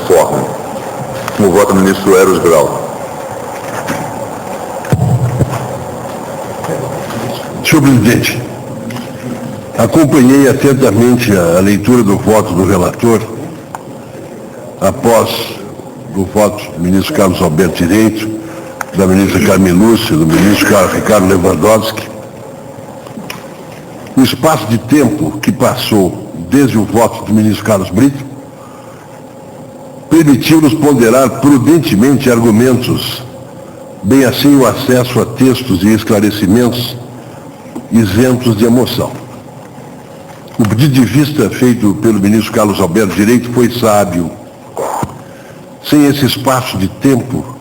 forma. Com o voto do ministro Eros Grau. Senhor presidente, acompanhei atentamente a leitura do voto do relator, após o voto do ministro Carlos Alberto Direito, da ministra Carmen Lúcia, do ministro Ricardo Lewandowski. O espaço de tempo que passou desde o voto do ministro Carlos Brito permitiu-nos ponderar prudentemente argumentos, bem assim o acesso a textos e esclarecimentos isentos de emoção. O pedido de vista feito pelo ministro Carlos Alberto Direito foi sábio. Sem esse espaço de tempo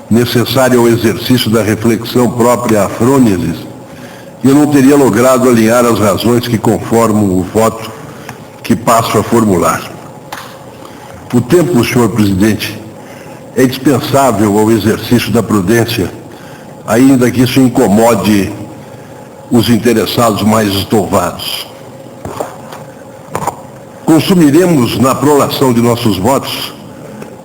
necessário ao exercício da reflexão própria à frônesis, eu não teria logrado alinhar as razões que conformam o voto que passo a formular. O tempo, senhor presidente, é indispensável ao exercício da prudência, ainda que isso incomode os interessados mais estouvados. Consumiremos na prolação de nossos votos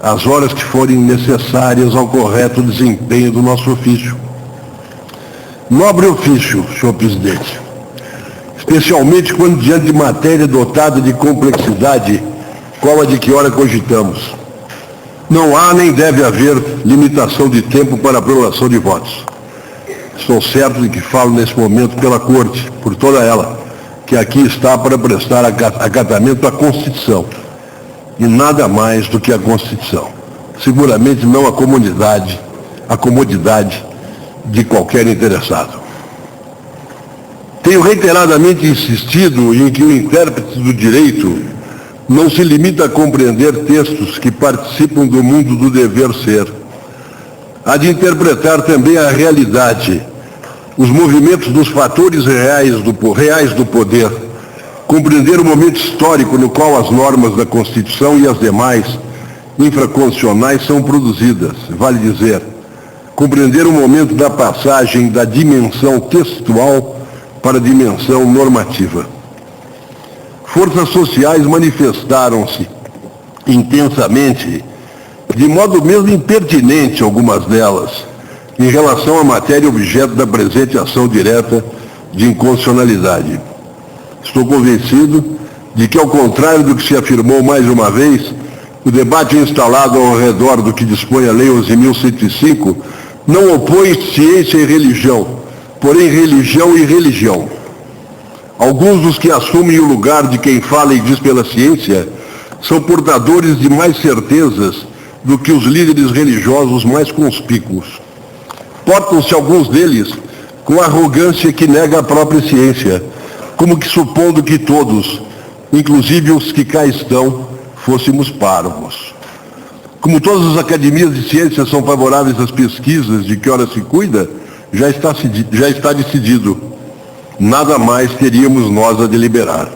as horas que forem necessárias ao correto desempenho do nosso ofício. Nobre ofício, senhor presidente, especialmente quando diante de matéria dotada de complexidade, qual a de que hora cogitamos. Não há nem deve haver limitação de tempo para a aprovação de votos. Estou certo de que falo nesse momento pela Corte, por toda ela, que aqui está para prestar acatamento à Constituição, e nada mais do que a Constituição. Seguramente não a comodidade de qualquer interessado. Tenho reiteradamente insistido em que o intérprete do direito não se limita a compreender textos que participam do mundo do dever ser. Há de interpretar também a realidade, os movimentos dos fatores reais do poder, compreender o momento histórico no qual as normas da Constituição e as demais infraconstitucionais são produzidas, vale dizer, compreender o momento da passagem da dimensão textual para a dimensão normativa. Forças sociais manifestaram-se intensamente, de modo mesmo impertinente algumas delas, em relação à matéria objeto da presente ação direta de inconstitucionalidade. Estou convencido de que, ao contrário do que se afirmou mais uma vez, o debate instalado ao redor do que dispõe a Lei 11.105 não opõe ciência e religião, porém religião e religião. Alguns dos que assumem o lugar de quem fala e diz pela ciência são portadores de mais certezas do que os líderes religiosos mais conspícuos. Portam-se alguns deles com arrogância que nega a própria ciência, como que supondo que todos, inclusive os que cá estão, fôssemos parvos. Como todas as academias de ciências são favoráveis às pesquisas de que ora se cuida, já está decidido. Nada mais teríamos nós a deliberar.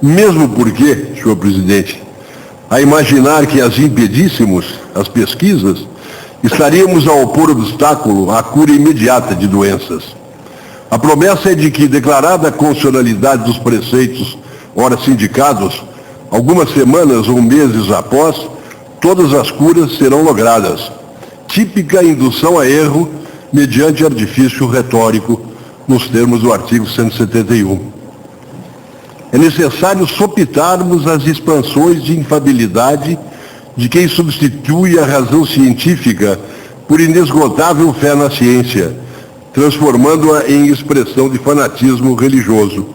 Mesmo porque, senhor presidente, a imaginar que as impedíssemos, as pesquisas, estaríamos a opor obstáculo à cura imediata de doenças. A promessa é de que, declarada a constitucionalidade dos preceitos ora sindicados, algumas semanas ou meses após, todas as curas serão logradas. Típica indução a erro mediante artifício retórico, nos termos do artigo 171. É necessário sopitarmos as expansões de infabilidade de quem substitui a razão científica por inesgotável fé na ciência, transformando-a em expressão de fanatismo religioso.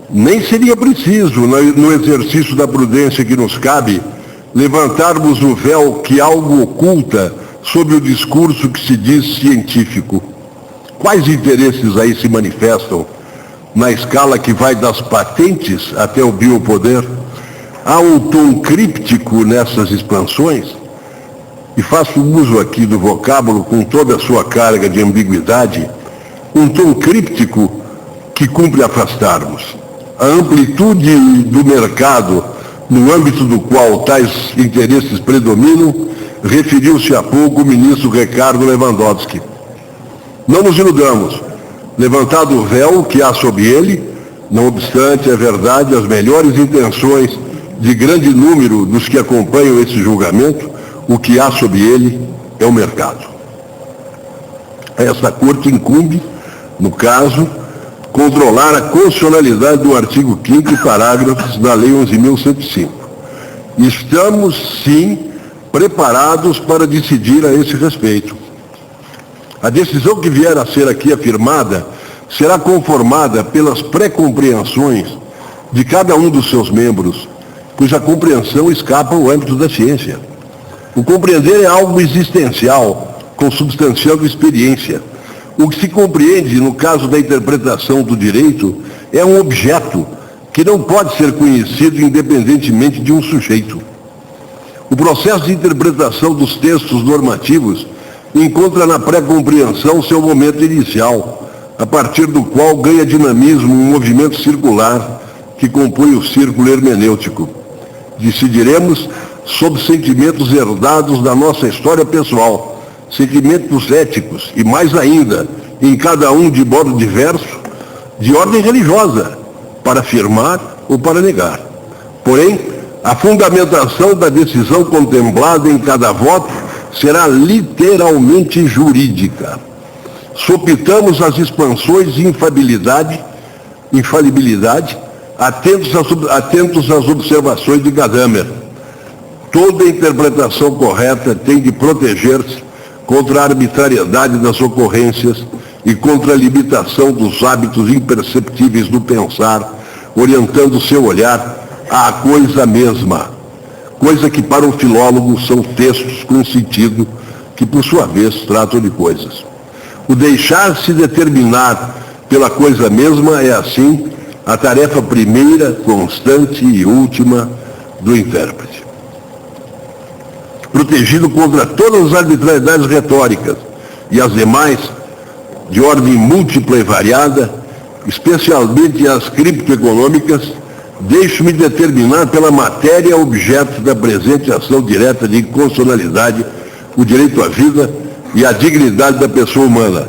Nem seria preciso, no exercício da prudência que nos cabe, levantarmos o véu que algo oculta sob o discurso que se diz científico. Quais interesses aí se manifestam na escala que vai das patentes até o biopoder? Há um tom críptico nessas expansões? E faço uso aqui do vocábulo com toda a sua carga de ambiguidade, um tom críptico que cumpre afastarmos. A amplitude do mercado, no âmbito do qual tais interesses predominam, referiu-se há pouco o ministro Ricardo Lewandowski. Não nos iludamos. Levantado o véu que há sob ele, não obstante, é verdade, as melhores intenções de grande número dos que acompanham esse julgamento, o que há sobre ele é o mercado. A essa Corte incumbe, no caso, controlar a constitucionalidade do artigo 5º e parágrafos da Lei 11.105. Estamos, sim, preparados para decidir a esse respeito. A decisão que vier a ser aqui afirmada será conformada pelas pré-compreensões de cada um dos seus membros, cuja compreensão escapa ao âmbito da ciência. O compreender é algo existencial, consubstanciando experiência. O que se compreende, no caso da interpretação do direito, é um objeto que não pode ser conhecido independentemente de um sujeito. O processo de interpretação dos textos normativos encontra na pré-compreensão seu momento inicial, a partir do qual ganha dinamismo um movimento circular que compõe o círculo hermenêutico. Decidiremos sobre sentimentos herdados da nossa história pessoal, sentimentos éticos e, mais ainda, em cada um de modo diverso, de ordem religiosa, para afirmar ou para negar. Porém, a fundamentação da decisão contemplada em cada voto será literalmente jurídica. Sopitamos as expansões de infalibilidade, atentos às observações de Gadamer. Toda interpretação correta tem de proteger-se contra a arbitrariedade das ocorrências e contra a limitação dos hábitos imperceptíveis do pensar, orientando seu olhar à coisa mesma, coisa que para o filólogo são textos com sentido que, por sua vez, tratam de coisas. O deixar-se determinar pela coisa mesma é, assim, a tarefa primeira, constante e última do intérprete. Protegido contra todas as arbitrariedades retóricas e as demais, de ordem múltipla e variada, especialmente as criptoeconômicas, deixo-me determinar pela matéria objeto da presente ação direta de inconstitucionalidade o direito à vida e à dignidade da pessoa humana.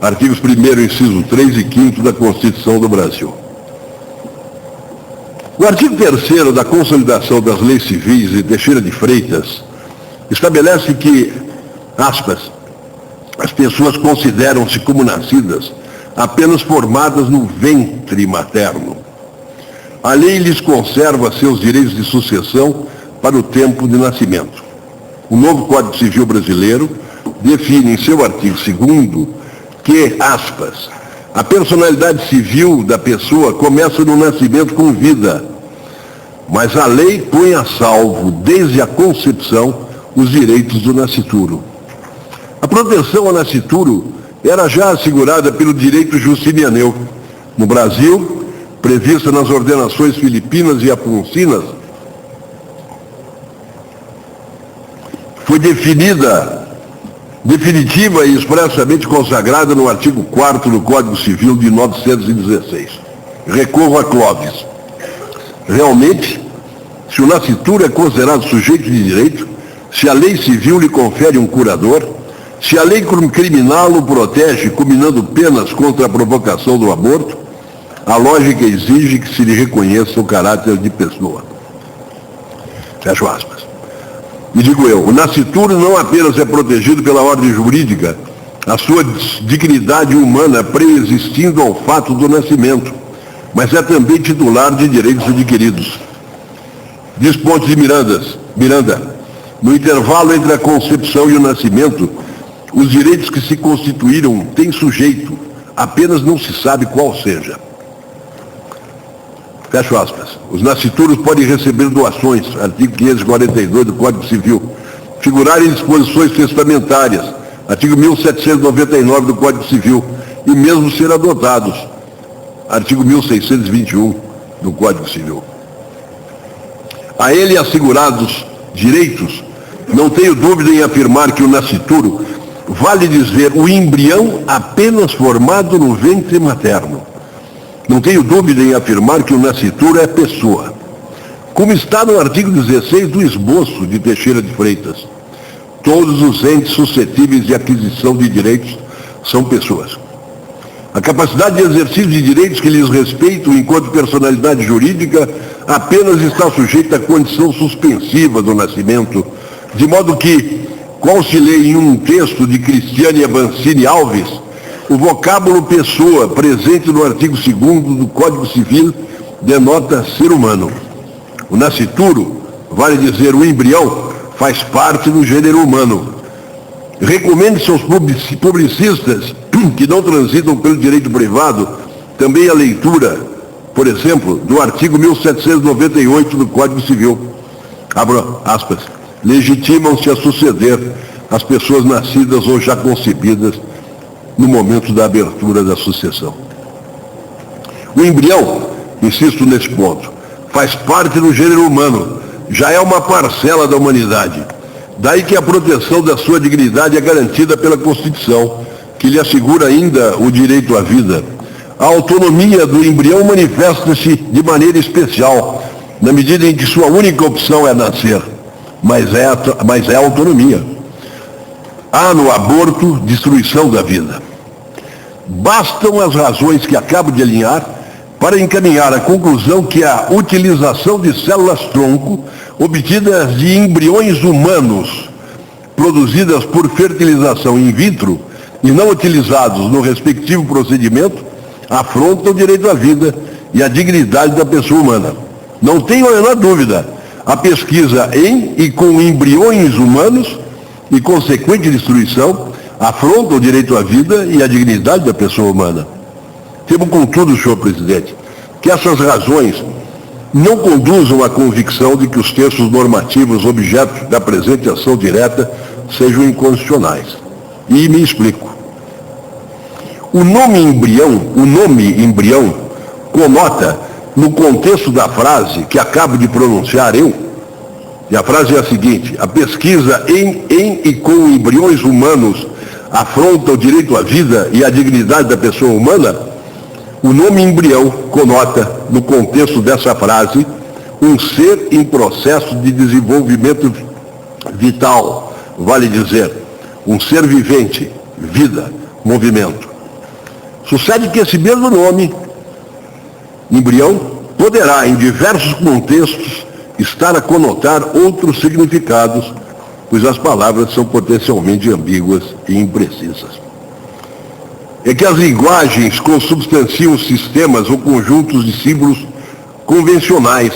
Artigos 1º, inciso 3 e 5º da Constituição do Brasil. O artigo 3º da Consolidação das Leis Civis e Teixeira de Freitas estabelece que, aspas, as pessoas consideram-se como nascidas apenas formadas no ventre materno. A lei lhes conserva seus direitos de sucessão para o tempo de nascimento. O novo Código Civil brasileiro define em seu artigo 2º que, aspas, a personalidade civil da pessoa começa no nascimento com vida, mas a lei põe a salvo, desde a concepção, os direitos do nascituro. A proteção ao nascituro era já assegurada pelo direito justinianeu. No Brasil, prevista nas ordenações filipinas e aponcinas, foi definitiva e expressamente consagrada no artigo 4º do Código Civil de 1916. Recorro a Clovis. Realmente, se o nascituro é considerado sujeito de direito, se a lei civil lhe confere um curador, se a lei criminal o protege, combinando penas contra a provocação do aborto, a lógica exige que se lhe reconheça o caráter de pessoa. Fecho aspas. E digo eu, o nascituro não apenas é protegido pela ordem jurídica, a sua dignidade humana preexistindo ao fato do nascimento, mas é também titular de direitos adquiridos. Diz Pontes de Miranda, no intervalo entre a concepção e o nascimento, os direitos que se constituíram têm sujeito, apenas não se sabe qual seja. Fecho aspas. Os nascituros podem receber doações, artigo 542 do Código Civil, figurar em disposições testamentárias, artigo 1799 do Código Civil, e mesmo ser adotados, artigo 1621 do Código Civil. A ele assegurados direitos, não tenho dúvida em afirmar que o nascituro vale dizer o embrião apenas formado no ventre materno. Não tenho dúvida em afirmar que o nascituro é pessoa. Como está no artigo 16 do esboço de Teixeira de Freitas, todos os entes suscetíveis de aquisição de direitos são pessoas. A capacidade de exercício de direitos que lhes respeitam enquanto personalidade jurídica apenas está sujeita à condição suspensiva do nascimento, de modo que, qual se lê em um texto de Cristiane Avancini Alves, o vocábulo pessoa, presente no artigo 2º do Código Civil, denota ser humano. O nascituro, vale dizer o embrião, faz parte do gênero humano. Recomende-se aos publicistas que não transitam pelo direito privado também a leitura, por exemplo, do artigo 1798 do Código Civil. Abro aspas. Legitimam-se a suceder as pessoas nascidas ou já concebidas no momento da abertura da sucessão. O embrião, insisto nesse ponto, faz parte do gênero humano, já é uma parcela da humanidade. Daí que a proteção da sua dignidade é garantida pela Constituição, que lhe assegura ainda o direito à vida. A autonomia do embrião manifesta-se de maneira especial, na medida em que sua única opção é nascer, mas é autonomia. Há no aborto destruição da vida. Bastam as razões que acabo de alinhar para encaminhar à conclusão que a utilização de células-tronco obtidas de embriões humanos produzidas por fertilização in vitro e não utilizados no respectivo procedimento afronta o direito à vida e à dignidade da pessoa humana. Não tenho a menor dúvida, a pesquisa em e com embriões humanos e consequente destruição afronta o direito à vida e à dignidade da pessoa humana. Temo, contudo, senhor presidente, que essas razões não conduzam à convicção de que os textos normativos objeto da presente ação direta sejam inconstitucionais. E me explico. O nome embrião conota, no contexto da frase que acabo de pronunciar eu, e a frase é a seguinte: a pesquisa em e com embriões humanos afronta o direito à vida e à dignidade da pessoa humana. O nome embrião conota, no contexto dessa frase, um ser em processo de desenvolvimento vital, vale dizer, um ser vivente, vida, movimento. Sucede que esse mesmo nome, embrião, poderá, em diversos contextos, estar a conotar outros significados, pois as palavras são potencialmente ambíguas e imprecisas. É que as linguagens consubstanciam sistemas ou conjuntos de símbolos convencionais,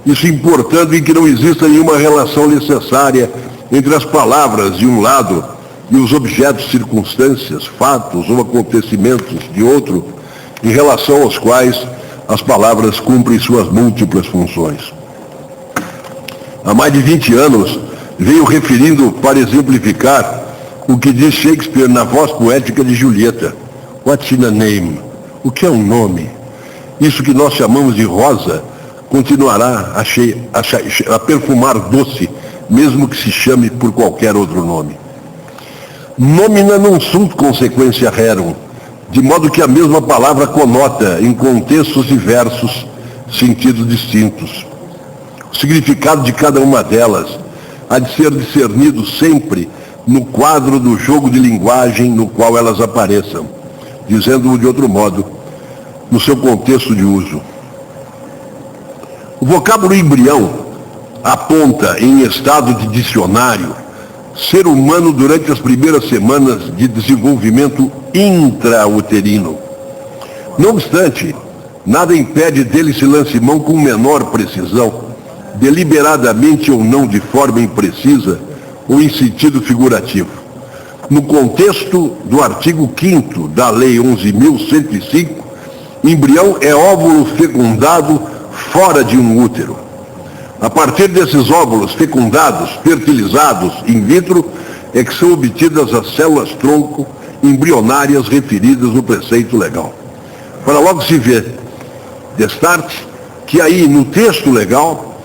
isso importando em que não exista nenhuma relação necessária entre as palavras de um lado e os objetos, circunstâncias, fatos ou acontecimentos de outro, em relação aos quais as palavras cumprem suas múltiplas funções. Há mais de 20 anos, venho referindo para exemplificar o que diz Shakespeare na voz poética de Julieta. What's in a name? O que é um nome? Isso que nós chamamos de rosa continuará a perfumar doce, mesmo que se chame por qualquer outro nome. Nomina non sunt consequentia rerum, de modo que a mesma palavra conota, em contextos diversos, sentidos distintos. O significado de cada uma delas há de ser discernido sempre no quadro do jogo de linguagem no qual elas apareçam, dizendo-o de outro modo, no seu contexto de uso. O vocábulo embrião aponta, em estado de dicionário, ser humano durante as primeiras semanas de desenvolvimento intrauterino. Não obstante, nada impede dele se lance mão com menor precisão, deliberadamente ou não de forma imprecisa, ou em sentido figurativo. No contexto do artigo 5º da Lei 11.105, embrião é óvulo fecundado fora de um útero. A partir desses óvulos fecundados, fertilizados in vitro, é que são obtidas as células-tronco embrionárias referidas no preceito legal. Para logo se ver, destarte, que aí no texto legal,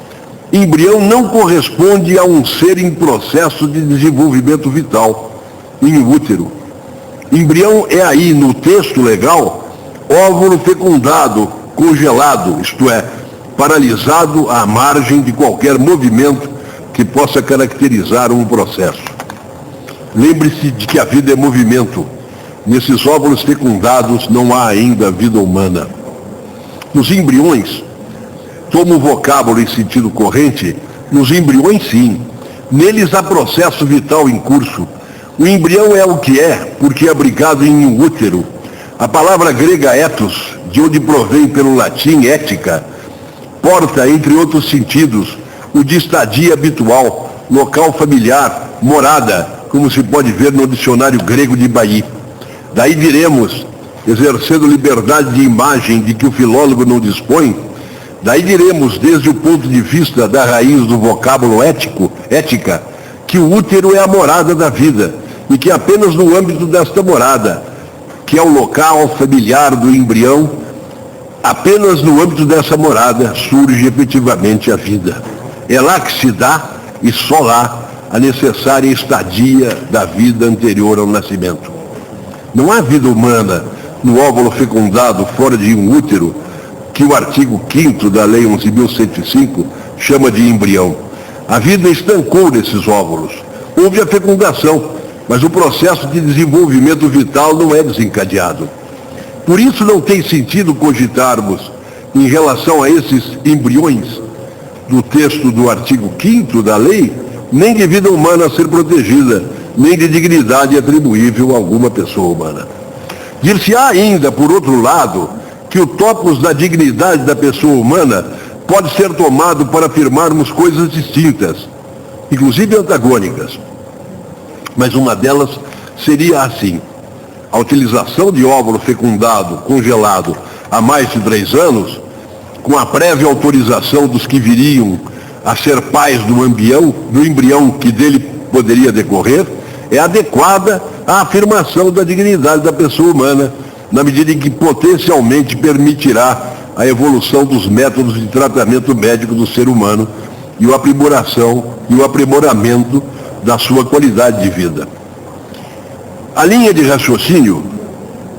embrião não corresponde a um ser em processo de desenvolvimento vital, em útero. Embrião é aí, no texto legal, óvulo fecundado, congelado, isto é, paralisado à margem de qualquer movimento que possa caracterizar um processo. Lembre-se de que a vida é movimento, Nesses óvulos fecundados não há ainda vida humana. Nos embriões, toma o vocábulo em sentido corrente, nos embriões sim. Neles há processo vital em curso. O embrião é o que é, porque é abrigado em um útero. A palavra grega ethos, de onde provém pelo latim ética, porta, entre outros sentidos, o de estadia habitual, local familiar, morada, como se pode ver no dicionário grego de Bailly. Daí diremos, exercendo liberdade de imagem de que o filólogo não dispõe, daí diremos, desde o ponto de vista da raiz do vocábulo ética, que o útero é a morada da vida, e que apenas no âmbito desta morada, que é o local familiar do embrião, apenas no âmbito dessa morada surge efetivamente a vida. É lá que se dá, e só lá, a necessária estadia da vida anterior ao nascimento. Não há vida humana no óvulo fecundado fora de um útero, que o artigo 5º da Lei 11.105 chama de embrião. A vida estancou nesses óvulos. Houve a fecundação, mas o processo de desenvolvimento vital não é desencadeado. Por isso não tem sentido cogitarmos, em relação a esses embriões, do texto do artigo 5º da lei, nem de vida humana a ser protegida, nem de dignidade atribuível a alguma pessoa humana. Dir-se-á ainda, por outro lado, que o topos da dignidade da pessoa humana pode ser tomado para afirmarmos coisas distintas, inclusive antagônicas. Mas uma delas seria assim: a utilização de óvulo fecundado, congelado, há mais de 3 anos, com a prévia autorização dos que viriam a ser pais do embrião que dele poderia decorrer, é adequada à afirmação da dignidade da pessoa humana, na medida em que potencialmente permitirá a evolução dos métodos de tratamento médico do ser humano e o aprimoramento da sua qualidade de vida. A linha de raciocínio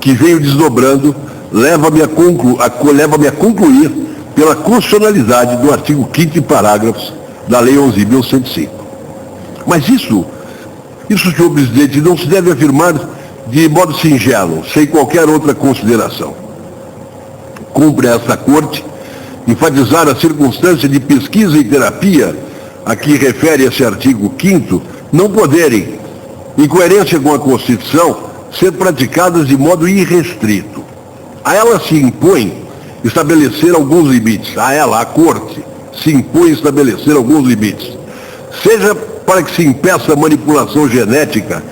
que venho desdobrando leva-me a concluir pela constitucionalidade do artigo 5º parágrafos da Lei 11.105. Mas isso, senhor presidente, não se deve afirmar de modo singelo, sem qualquer outra consideração. Cumpre a esta Corte enfatizar a circunstância de pesquisa e terapia a que refere esse artigo 5º não poderem, em coerência com a Constituição, ser praticadas de modo irrestrito. A ela se impõe estabelecer alguns limites. A Corte, se impõe estabelecer alguns limites. Seja para que se impeça a manipulação genética,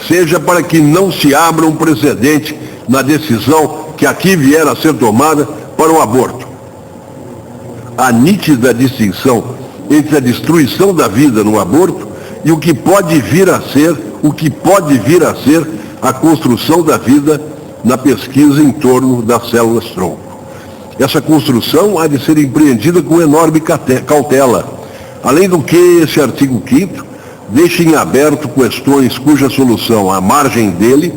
seja para que não se abra um precedente na decisão que aqui vier a ser tomada para o aborto. A nítida distinção entre a destruição da vida no aborto e o que pode vir a ser a construção da vida na pesquisa em torno das células-tronco. Essa construção há de ser empreendida com enorme cautela, além do que esse artigo 5º deixa em aberto questões cuja solução, à margem dele,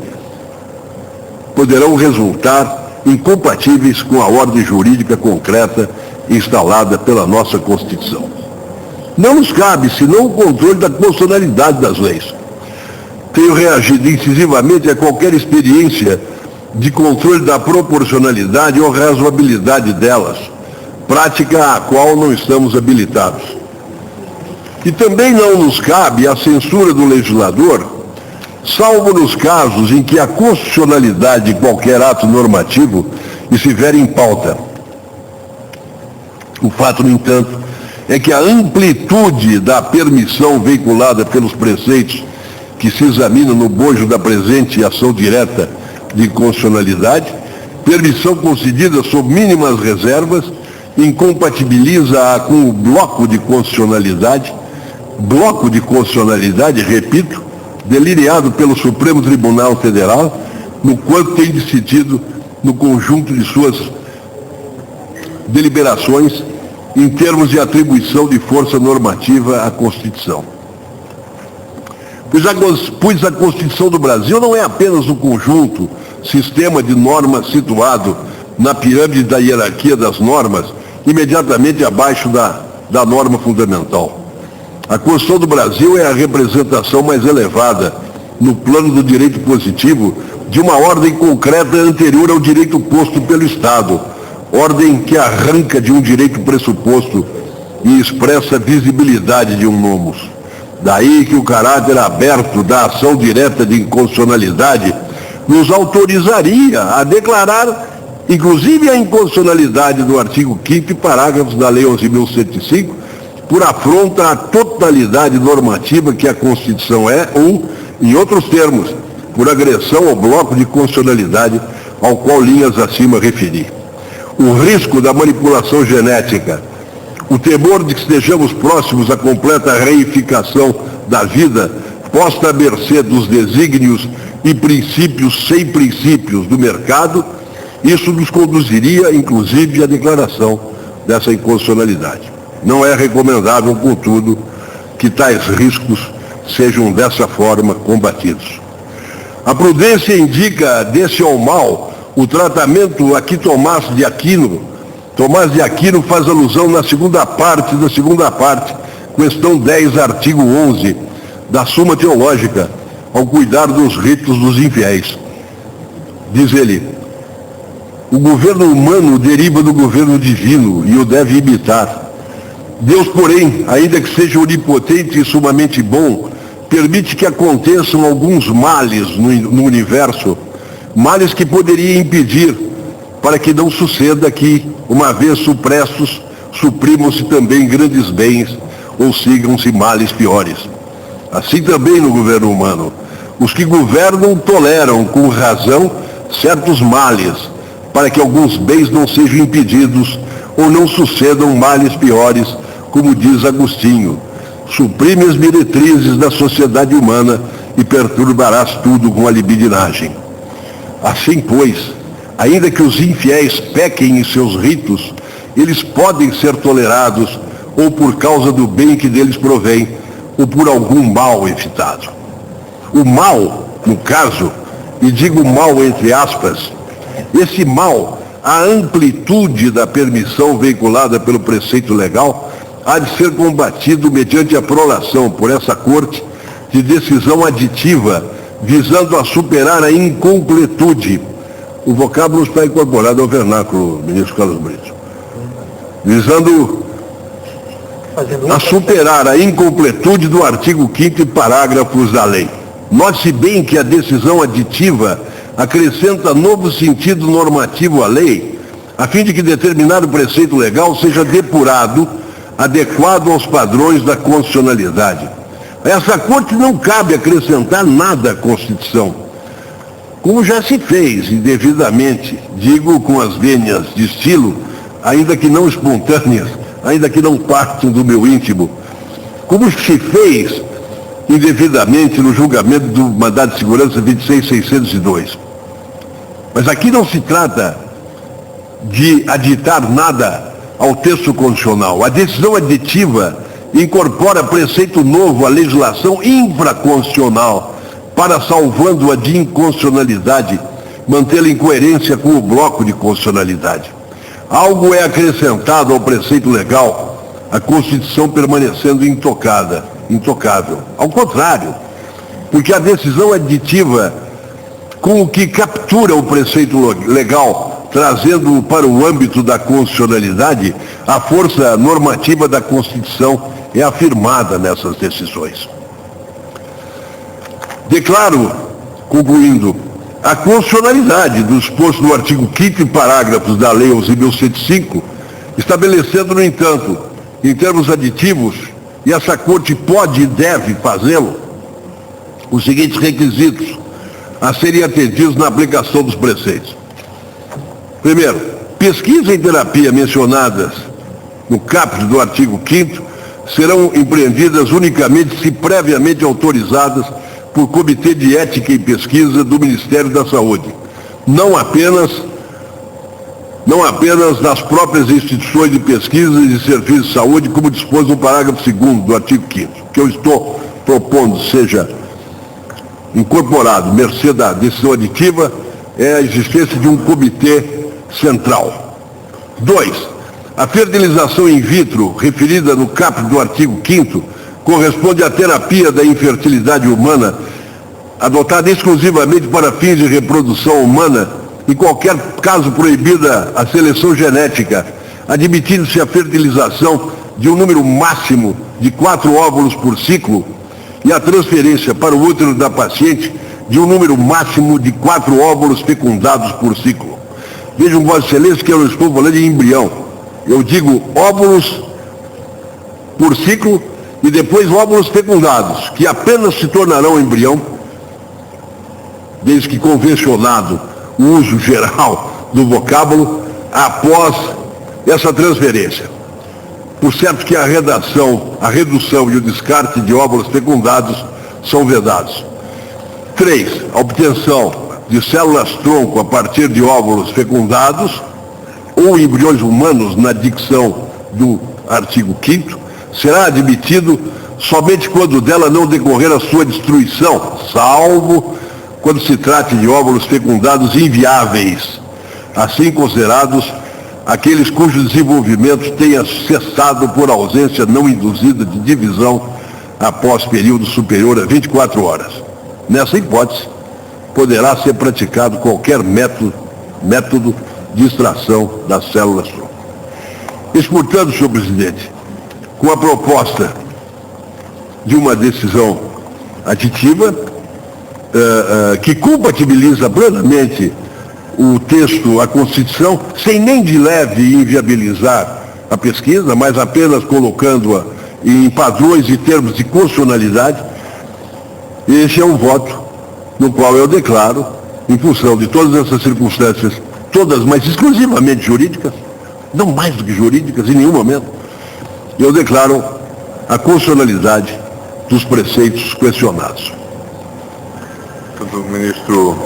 poderão resultar incompatíveis com a ordem jurídica concreta instalada pela nossa Constituição. Não nos cabe senão o controle da constitucionalidade das leis. Tenho reagido incisivamente a qualquer experiência de controle da proporcionalidade ou razoabilidade delas, prática à qual não estamos habilitados. E também não nos cabe a censura do legislador, salvo nos casos em que a constitucionalidade de qualquer ato normativo estiver em pauta. O fato, no entanto, é que a amplitude da permissão veiculada pelos preceitos que se examinam no bojo da presente ação direta de constitucionalidade, permissão concedida sob mínimas reservas, incompatibiliza-a com o bloco de constitucionalidade, repito, delineado pelo Supremo Tribunal Federal, no quanto tem decidido no conjunto de suas deliberações em termos de atribuição de força normativa à Constituição. Pois a Constituição do Brasil não é apenas um conjunto, sistema de normas situado na pirâmide da hierarquia das normas, imediatamente abaixo da norma fundamental. A Constituição do Brasil é a representação mais elevada, no plano do direito positivo, de uma ordem concreta anterior ao direito posto pelo Estado, ordem que arranca de um direito pressuposto e expressa a visibilidade de um nomos. Daí que o caráter aberto da ação direta de inconstitucionalidade nos autorizaria a declarar, inclusive, a inconstitucionalidade do artigo 5º, parágrafos da Lei 11.105, por afronta à totalidade normativa que a Constituição é, ou, em outros termos, por agressão ao bloco de constitucionalidade ao qual linhas acima referi. O risco da manipulação genética, o temor de que estejamos próximos à completa reificação da vida, posta à mercê dos desígnios e princípios sem princípios do mercado, isso nos conduziria, inclusive, à declaração dessa inconstitucionalidade. Não é recomendável, contudo, que tais riscos sejam dessa forma combatidos. A prudência indica, desse ao mal, o tratamento a que Tomás de Aquino faz alusão na segunda parte, questão 10, artigo 11, da Suma Teológica, ao cuidar dos ritos dos infiéis. Diz ele: o governo humano deriva do governo divino e o deve imitar. Deus, porém, ainda que seja onipotente e sumamente bom, permite que aconteçam alguns males no universo, males que poderia impedir, para que não suceda que, uma vez supressos, suprimam-se também grandes bens, ou sigam-se males piores. Assim também no governo humano, os que governam toleram, com razão, certos males, para que alguns bens não sejam impedidos, ou não sucedam males piores, como diz Agostinho: suprime as diretrizes da sociedade humana e perturbarás tudo com a libidinagem. Assim, pois, ainda que os infiéis pequem em seus ritos, eles podem ser tolerados, ou por causa do bem que deles provém, ou por algum mal evitado. O mal, no caso, e digo mal entre aspas, esse mal, a amplitude da permissão veiculada pelo preceito legal, há de ser combatido mediante a prolação por essa Corte de decisão aditiva, visando a superar a incompletude. O vocábulo está incorporado ao vernáculo, ministro Carlos Brito. Visando a superar a incompletude do artigo 5º e parágrafos da lei. Note-se bem que a decisão aditiva acrescenta novo sentido normativo à lei, a fim de que determinado preceito legal seja depurado, adequado aos padrões da constitucionalidade. A essa Corte não cabe acrescentar nada à Constituição, como já se fez indevidamente, digo com as vênias de estilo, ainda que não espontâneas, ainda que não partam do meu íntimo, como se fez indevidamente no julgamento do mandado de segurança 26.602. Mas aqui não se trata de aditar nada ao texto constitucional. A decisão aditiva incorpora preceito novo à legislação infraconstitucional para, salvando-a de inconstitucionalidade, mantê-la em coerência com o bloco de constitucionalidade. Algo é acrescentado ao preceito legal, a Constituição permanecendo intocável. Ao contrário, porque a decisão aditiva, com o que captura o preceito legal, trazendo para o âmbito da constitucionalidade, a força normativa da Constituição é afirmada nessas decisões. Declaro, concluindo, a constitucionalidade do exposto no artigo 5º e parágrafos da Lei 11.105, estabelecendo, no entanto, em termos aditivos, e essa Corte pode e deve fazê-lo, os seguintes requisitos a serem atendidos na aplicação dos preceitos. Primeiro, pesquisa e terapia mencionadas no caput do artigo 5º serão empreendidas unicamente se previamente autorizadas por Comitê de Ética e Pesquisa do Ministério da Saúde, não apenas nas próprias instituições de pesquisa e de serviços de saúde, como dispôs no parágrafo 2º do artigo 5º. O que eu estou propondo seja incorporado, mercê da decisão aditiva, é a existência de um comitê central. 2. A fertilização in vitro, referida no caput do artigo 5º, corresponde à terapia da infertilidade humana adotada exclusivamente para fins de reprodução humana, em qualquer caso proibida a seleção genética, admitindo-se a fertilização de um número máximo de 4 óvulos por ciclo e a transferência para o útero da paciente de um número máximo de 4 óvulos fecundados por ciclo. Vejam, Vossa Excelência, que eu não estou falando de embrião. Eu digo óvulos por ciclo e depois óvulos fecundados, que apenas se tornarão embrião, desde que convencionado o uso geral do vocábulo, após essa transferência. Por certo que a redução e o descarte de óvulos fecundados são vedados. 3. A obtenção de células-tronco a partir de óvulos fecundados ou embriões humanos, na dicção do artigo 5º, será admitido somente quando dela não decorrer a sua destruição, salvo quando se trate de óvulos fecundados inviáveis, assim considerados aqueles cujo desenvolvimento tenha cessado por ausência não induzida de divisão após período superior a 24 horas. Nessa hipótese, poderá ser praticado qualquer método de extração das células-tronco. Isso, portanto, senhor presidente, com a proposta de uma decisão aditiva, que compatibiliza plenamente o texto, a Constituição, sem nem de leve inviabilizar a pesquisa, mas apenas colocando-a em padrões e termos de constitucionalidade, esse é um voto no qual eu declaro, em função de todas essas circunstâncias, todas, mas exclusivamente jurídicas, não mais do que jurídicas em nenhum momento, eu declaro a constitucionalidade dos preceitos questionados. Ministro